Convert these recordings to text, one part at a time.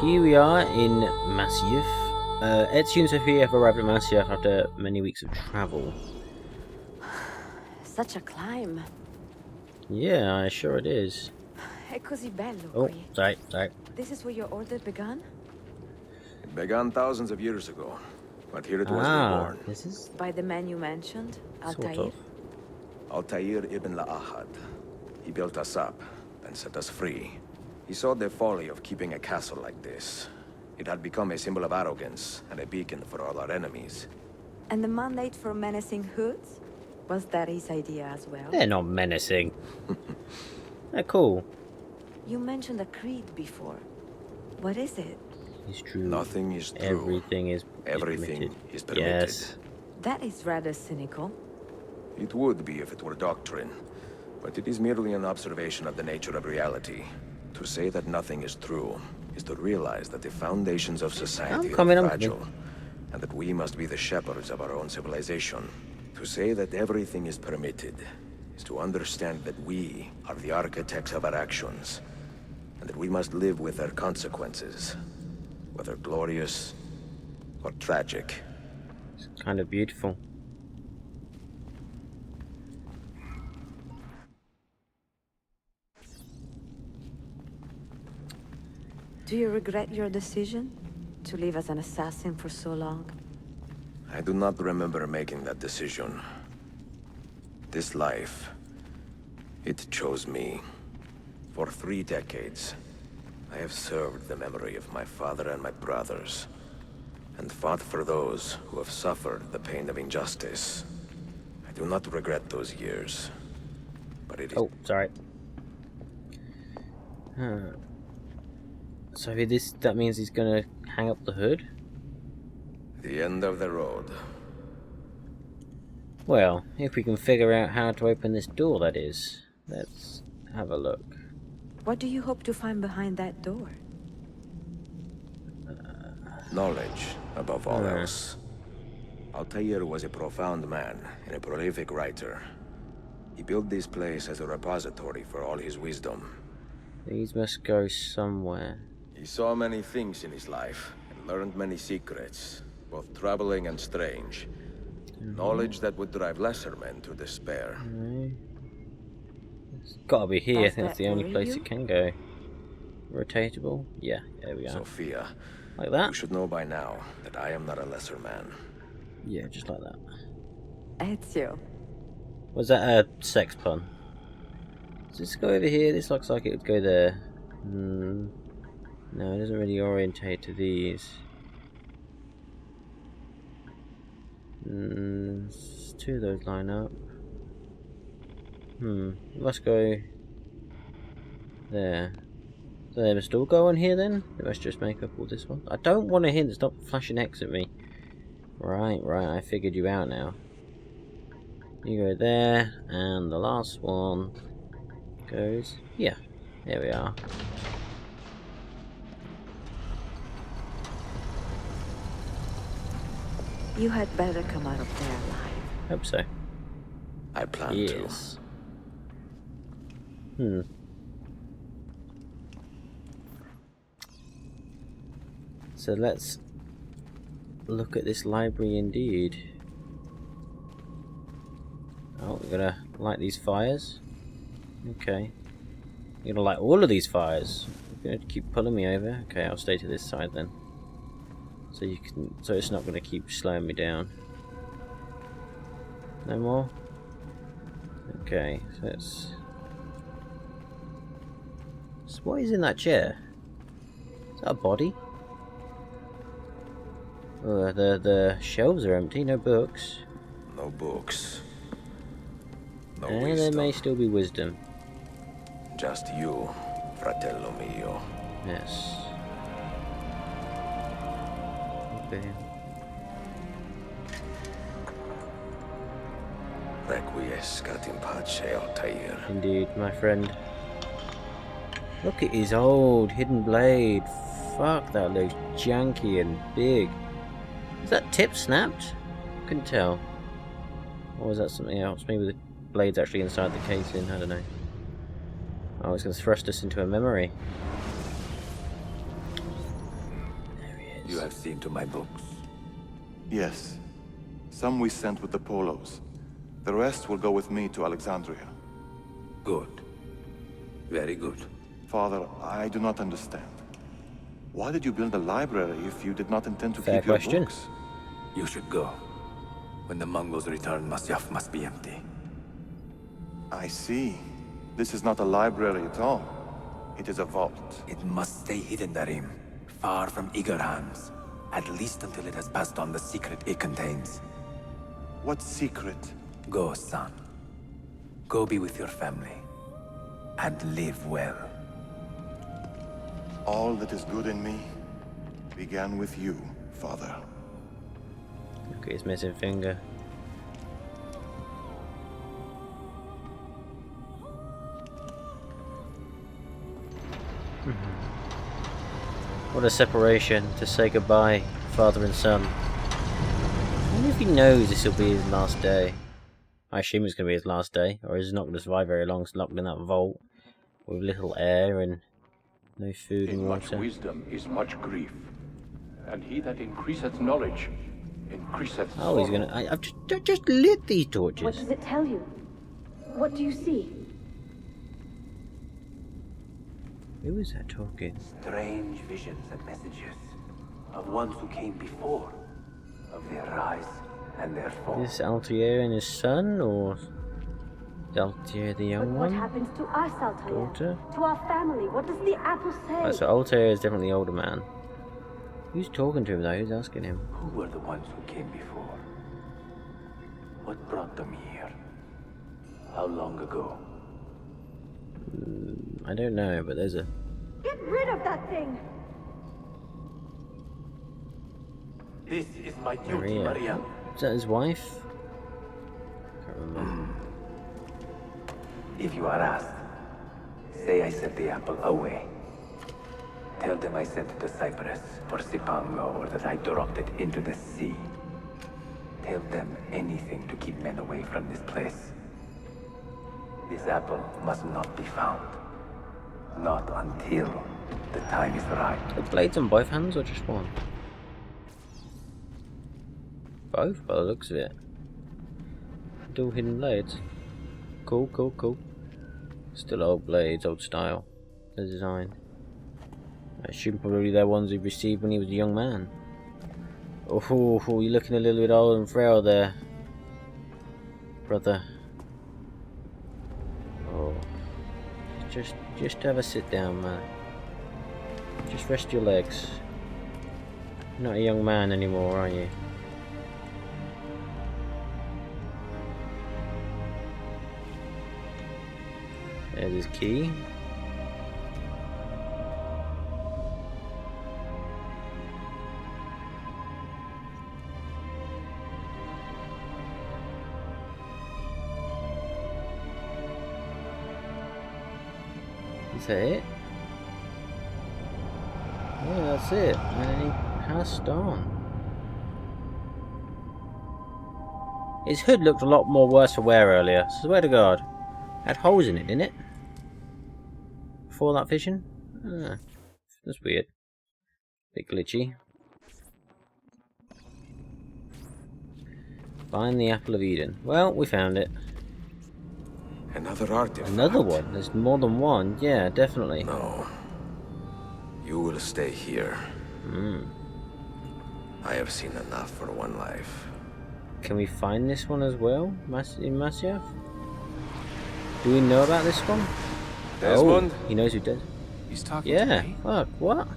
here we are in Maysaf. Ezio and Sophia have arrived at Maysaf after many weeks of travel. Such a climb. Yeah, sure it is. È così bello Oh, qui. sorry. This is where your order began? It began thousands of years ago, but here it was reborn. This is By the man you mentioned, sort Altaïr? of. Altaïr ibn La'ahad. He built us up and set us free. He saw the folly of keeping a castle like this. It had become a symbol of arrogance and a beacon for all our enemies. And the mandate for menacing hoods? Was that his idea as well? They're not menacing. They're cool. You mentioned a creed before. What is it? It's true. Nothing is true. Everything is Everything permitted. is permitted. Yes. That is rather cynical. It would be if it were doctrine, but it is merely an observation of the nature of reality. To say that nothing is true is to realize that the foundations of society are fragile, and that we must be the shepherds of our own civilization. To say that everything is permitted is to understand that we are the architects of our actions, and that we must live with their consequences, whether glorious or tragic. It's kind of beautiful. Do you regret your decision to live as an assassin for so long? I do not remember making that decision. This life, it chose me. For 3 decades, I have served the memory of my father and my brothers, and fought for those who have suffered the pain of injustice. I do not regret those years, but it is... Oh, sorry. So that means he's gonna hang up the hood? the end of the road. Well, if we can figure out how to open this door, that is. Let's have a look. What do you hope to find behind that door? Knowledge, above all else. Altaïr was a profound man and a prolific writer. He built this place as a repository for all his wisdom. These must go somewhere. He saw many things in his life and learned many secrets, both troubling and strange. Knowledge that would drive lesser men to despair. It's gotta be here. I Does think it's that the only worry place you? it can go. Rotatable? Yeah, there we are. Sophia, Like that? you should know by now that I am not a lesser man. Yeah, just like that. Ezio. Was that a sex pun? Does this go over here? This looks like it would go there. No, it doesn't really orientate to these. Two of those line up. It must go there. So they must all go on here then? They must just make up all this one. I don't want to hint, stop flashing X at me. Right, I figured you out now. You go there, and the last one goes... yeah, there we are. You had better come out of there alive. Hope so. I plan Yes. So let's look at this library indeed. Oh, we're gonna light these fires. Okay. You're gonna light all of these fires. You're gonna keep pulling me over. Okay, I'll stay to this side then. So you can, so it's not gonna keep slowing me down. No more? Okay, so it's... So what is in that chair? Is that a body? Oh, the shelves are empty, no books. No books. No And wisdom. there may still be wisdom. Just you, fratello mio. Yes. Okay. Requiescat in pace, Altaïr. Indeed, my friend. Look at his old hidden blade. Fuck, that looks janky and big. Is that tip snapped? Couldn't tell. Or was that something else? Maybe the blade's actually inside the casing, I don't know. Oh, it's going to thrust us into a memory. You have seen to my books. Yes. Some we sent with the Polos. The rest will go with me to Alexandria. Good. Very good. Father, I do not understand. Why did you build a library if you did not intend to Fair keep your question. books? You should go. When the Mongols return, Masyaf must be empty. I see. This is not a library at all. It is a vault. It must stay hidden, Darim. Far from eager hands. At least until it has passed on the secret it contains. What secret? Go, son. Go be with your family. And live well. All that is good in me began with you, Father. Look at his missing finger. What a separation to say goodbye, father and son. I wonder if he knows this will be his last day. I assume it's going to be his last day, or he's not going to survive very long, locked in that vault with little air and no food and In much water. wisdom is much grief, and he that increaseth knowledge increaseth Oh, he's sorrow. gonna. I've just lit these What torches. does it tell you? What do you see? Who is that talking? Strange visions and messages of ones who came before, of their rise and their fall. Is this Altaïr and his son, or is Altaïr the But young what one? happens to us, Altaïr? Daughter? To our family? What does the apple say? Right, so Altaïr is definitely the older man. Who's talking to him though? Who's asking him? Who were the ones who came before? What brought them here? How long ago? I don't know, but there's a. Get rid of that thing! This is my duty, Maria. Maria. Is that his wife? Can't remember. If you are asked, say I sent the apple away. Tell them I sent it to Cyprus for Cipango, or that I dropped it into the sea. Tell them anything to keep men away from this place. This apple must not be found. Not until the time is right. The blades on both hands or just one? Both, by the looks of it. Dual hidden blades. Cool, cool, cool. Still old blades, old style. The design. I assume probably they're ones he received when he was a young man. Oh, you're looking a little bit old and frail there, brother. Oh, just have a sit down, man. Just rest your legs. You're not a young man anymore, are you? There's his key. Is that it? Yeah, that's it. And then he passed on. His hood looked a lot more worse for wear earlier. Swear to God. Had holes in it, didn't it? Before that vision? Ah, that's weird. Bit glitchy. Find the Apple of Eden. Well, we found it. Another artifact. Another one? There's more than one. Yeah, definitely. No. You will stay here. I have seen enough for one life. Can we find this one as well? In Masyaf? Do we know about this one? Desmond? Oh, he knows who does. He's talking Yeah, to me. fuck, what?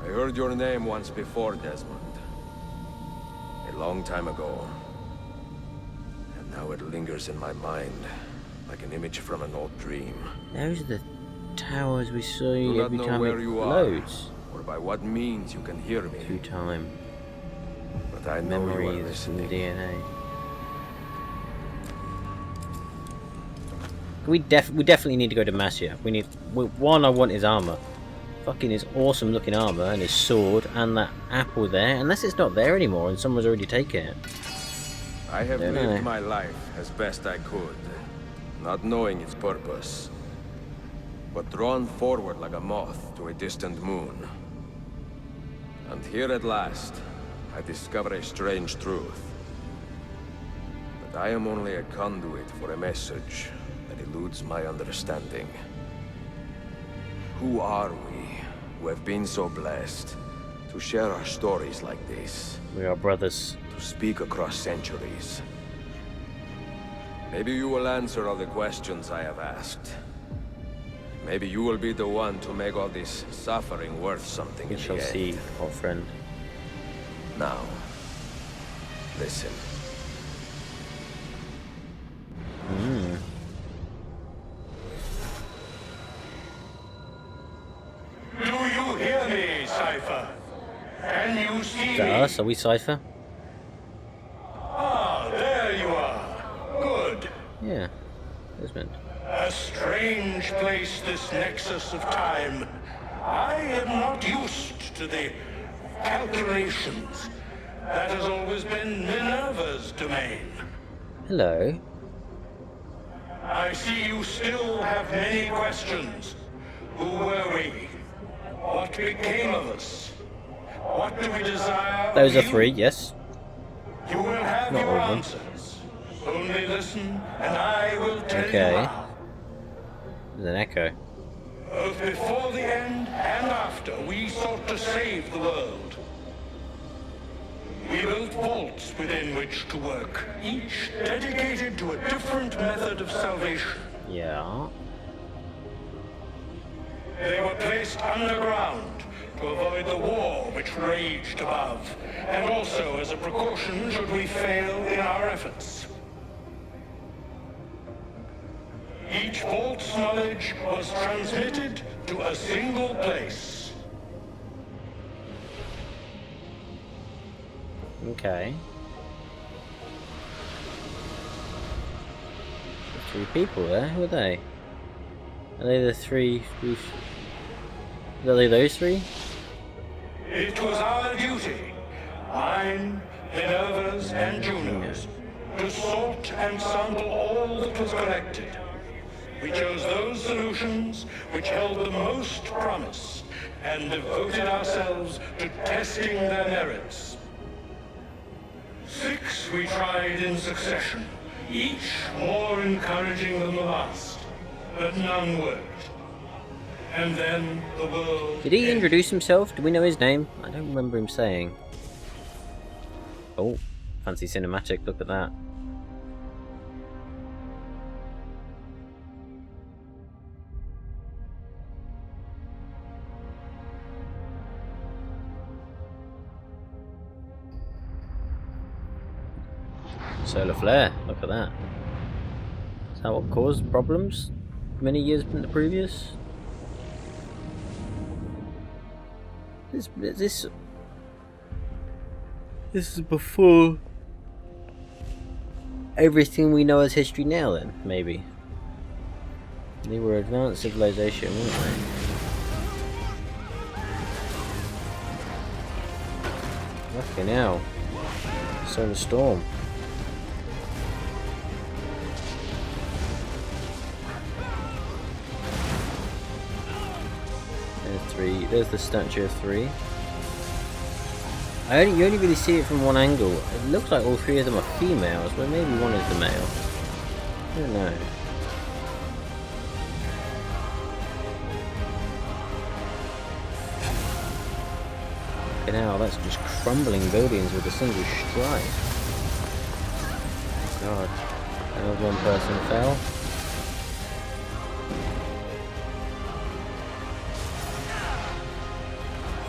I heard your name once before, Desmond. A long time ago. And now it lingers in my mind, like an image from an old dream. Those are the towers we Do see not every know time where it you are, loads. or by what means you can hear me. Through time. But I know you are Memories and listening. DNA. We definitely need to go to Masyaf. One, I want his armor. Fucking his awesome looking armor and his sword and that apple there. Unless it's not there anymore and someone's already taken it. I have Don't lived know. my life as best I could, not knowing its purpose, but drawn forward like a moth to a distant moon. And here at last, I discover a strange truth. That I am only a conduit for a message that eludes my understanding. Who are we, who have been so blessed to share our stories like this? We are brothers. To speak across centuries. Maybe you will answer all the questions I have asked. Maybe you will be the one to make all this suffering worth something in the end. We shall see, old friend. Now, listen. Do you hear me, Cypher? Can you see Is that me? us? Are we Cypher? Ah, there you are. Good. Yeah. Desmond. A strange place, this nexus of time. I am not used to the calculations. That has always been Minerva's domain. Hello. I see you still have many questions. Who were we? What became of us? What do we desire? Those are of you? 3, yes. You will have Not your all of them. answers. Only listen, and I will tell Okay. you how. There's an echo. Both before the end and after, we sought to save the world. We built vaults within which to work, each dedicated to a different method of salvation. Yeah. They were placed underground to avoid the war which raged above, and also as a precaution should we fail in our efforts. Each vault's knowledge was transmitted to a single place. Okay. 3 people there. Who are they? Are they the 3? Are they those 3? It was our duty, mine, Minerva's, and Juno's, to sort and sample all that was collected. We chose those solutions which held the most promise, and devoted ourselves to testing their merits. 6 we tried in succession, each more encouraging than the last, but none worked. And then the world Did he ended. introduce himself? Do we know his name? I don't remember him saying. Oh, fancy cinematic. Look at that. Solar flare. Look at that. Is that what caused problems many years in the previous? This is before everything we know as history now. Then maybe they were advanced civilization, weren't they? Fucking hell! Solar storm. There's 3. There's the statue of 3. You only really see it from one angle. It looks like all 3 of them are females, but maybe one is the male. I don't know. Fucking hell, that's just crumbling buildings with a single strike. God. Another one person fell.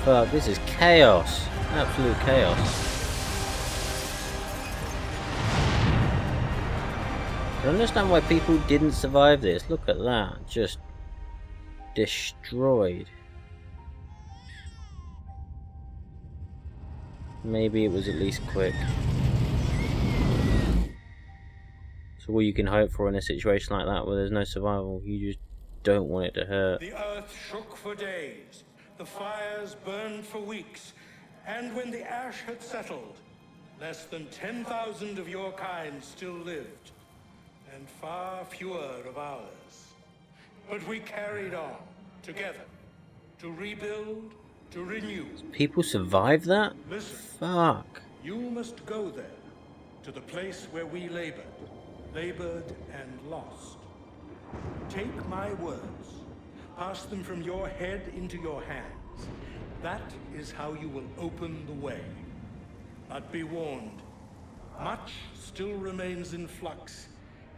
Fuck, this is chaos. Absolute chaos. I don't understand why people didn't survive this. Look at that. Just destroyed. Maybe it was at least quick. So all you can hope for in a situation like that where there's no survival, you just don't want it to hurt. The earth shook for days, the fires burned for weeks, and when the ash had settled, less than 10,000 of your kind still lived, and far fewer of ours. But we carried on, together, to rebuild to renew. People survive that? Listen, Fuck. you must go there, to the place where we labored and lost. Take my words, pass them from your head into your hands. That is how you will open the way. But be warned, much still remains in flux,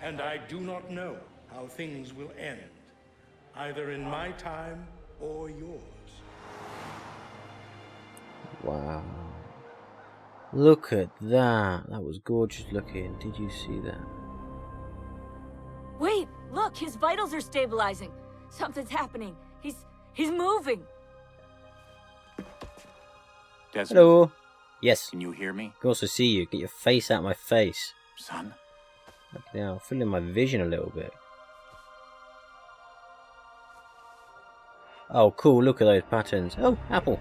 and I do not know how things will end, either in my time or yours. Wow. Look at that. That was gorgeous looking. Did you see that? Wait, look, his vitals are stabilizing. Something's happening. He's moving. Desmond, Hello. Yes. can you hear me? I can also see you. Get your face out of my face. Son? Yeah, I'm feeling my vision a little bit. Oh, cool. Look at those patterns. Oh, apple.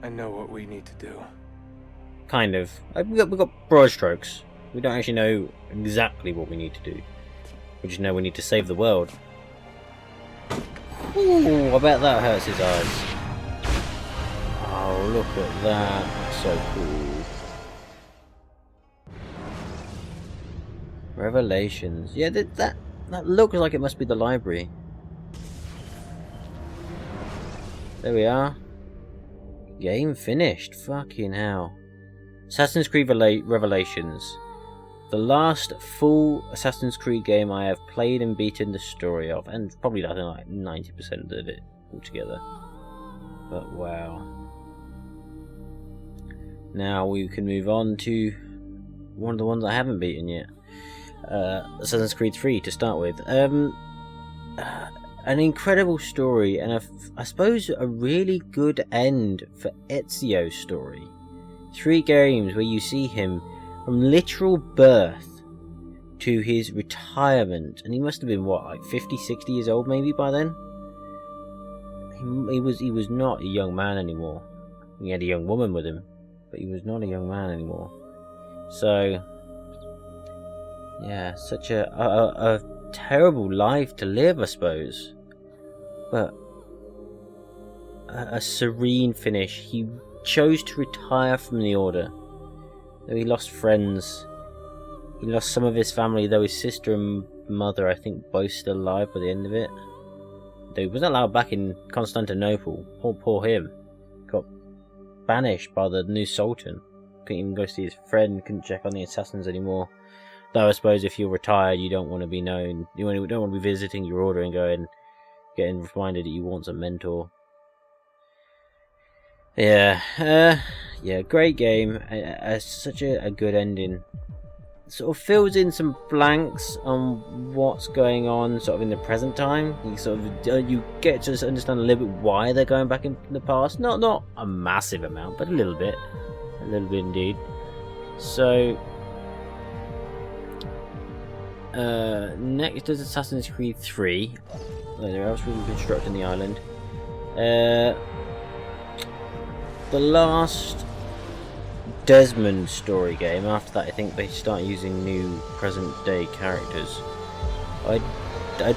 I know what we need to do. Kind of. We've got broad strokes. We don't actually know exactly what we need to do. We just know we need to save the world. Ooh, I bet that hurts his eyes. Oh, look at that. That's so cool. Revelations. Yeah, that looks like it must be the library. There we are. Game finished. Fucking hell. Assassin's Creed Revelations. The last full Assassin's Creed game I have played and beaten the story of. And probably I think like 90% of it altogether. But wow. Now we can move on to one of the ones I haven't beaten yet. Assassin's Creed 3 to start with. An incredible story and I suppose a really good end for Ezio's story. 3 games where you see him from literal birth to his retirement, and he must have been what, like 50, 60 years old maybe by then. He was not a young man anymore. He had a young woman with him, but he was not a young man anymore. So yeah, such a terrible life to live, I suppose. But a serene finish. He chose to retire from the Order. Though he lost friends, he lost some of his family, though his sister and mother, I think, both still alive by the end of it. Though he wasn't allowed back in Constantinople. Poor him. Got banished by the new Sultan. Couldn't even go see his friend, couldn't check on the assassins anymore. Though I suppose if you're retired, you don't want to be known. You don't want to be visiting your order and going, getting reminded that you want a mentor. Yeah, great game. Such a good ending. Sort of fills in some blanks on what's going on, sort of in the present time. You get to understand a little bit why they're going back in the past. Not a massive amount, but a little bit indeed. So. Next is Assassin's Creed 3. Where else we're constructing the island. The last Desmond story game. After that, I think they start using new present-day characters. I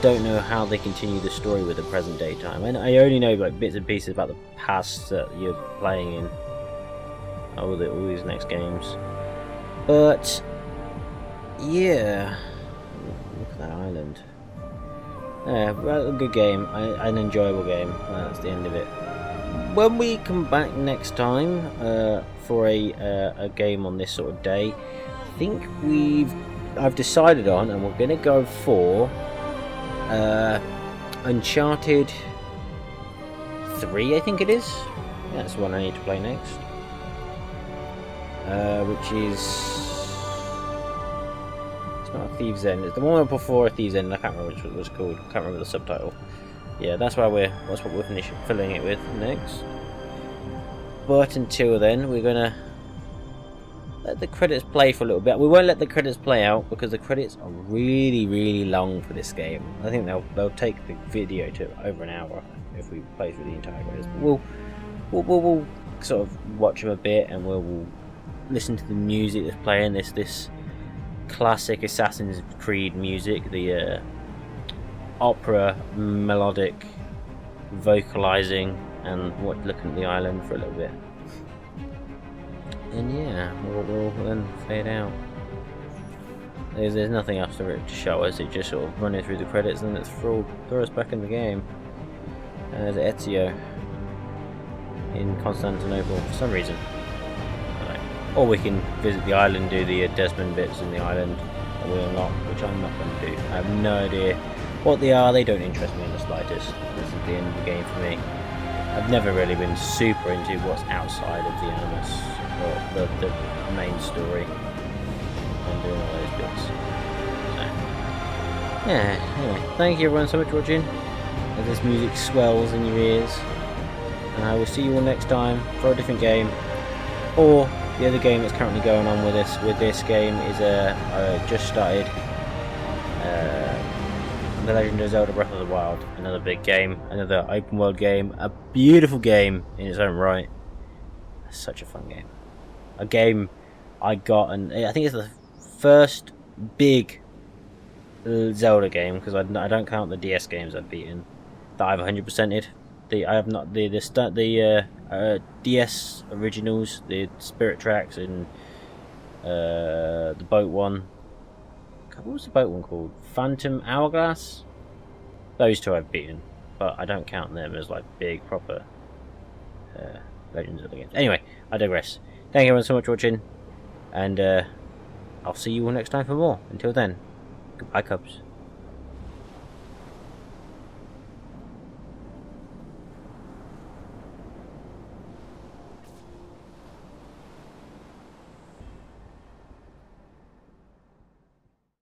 don't know how they continue the story with the present-day time. And I only know like bits and pieces about the past that you're playing in all these next games. But yeah. Look at that island. Yeah, well, a good game. An enjoyable game. That's the end of it. When we come back next time for a game on this sort of day, I think I've decided on, and we're going to go for Uncharted 3. I think it is. Yeah, that's the one I need to play next. Which is. Not Thieves End. It's the one before Thieves End. I can't remember what it was called. I can't remember the subtitle. Yeah, that's what we're filling it with next. But until then, we're gonna let the credits play for a little bit. We won't let the credits play out because the credits are really, really long for this game. I think they'll take the video to over an hour if we play through the entire credits. But we'll sort of watch them a bit and we'll listen to the music that's playing. This classic Assassin's Creed music, the opera melodic vocalizing and looking at the island for a little bit. And yeah, we'll then fade out. There's nothing else to show us. It just sort of running through the credits, and it's throw us back in the game. And there's Ezio in Constantinople for some reason. Or we can visit the island, do the Desmond bits in the island, or we'll not, which I'm not going to do. I have no idea what they are. They don't interest me in the slightest. This is the end of the game for me. I've never really been super into what's outside of the Animus or the main story and doing all those bits. So, yeah, anyway, thank you everyone so much for watching as this music swells in your ears. And I will see you all next time for a different game, or the other game that's currently going on with this game is just started The Legend of Zelda Breath of the Wild, another big game, another open world game, a beautiful game in its own right. Such a fun game. A game I got, and I think it's the first big Zelda game, because I don't count the DS games I've beaten that I've 100%ed. I have not the DS originals, the Spirit Tracks, and the boat one. What was the boat one called? Phantom Hourglass. Those two I've beaten, but I don't count them as like big proper Legends of the games. Anyway, I digress. Thank you everyone so much for watching, and I'll see you all next time for more. Until then, goodbye, Cubs.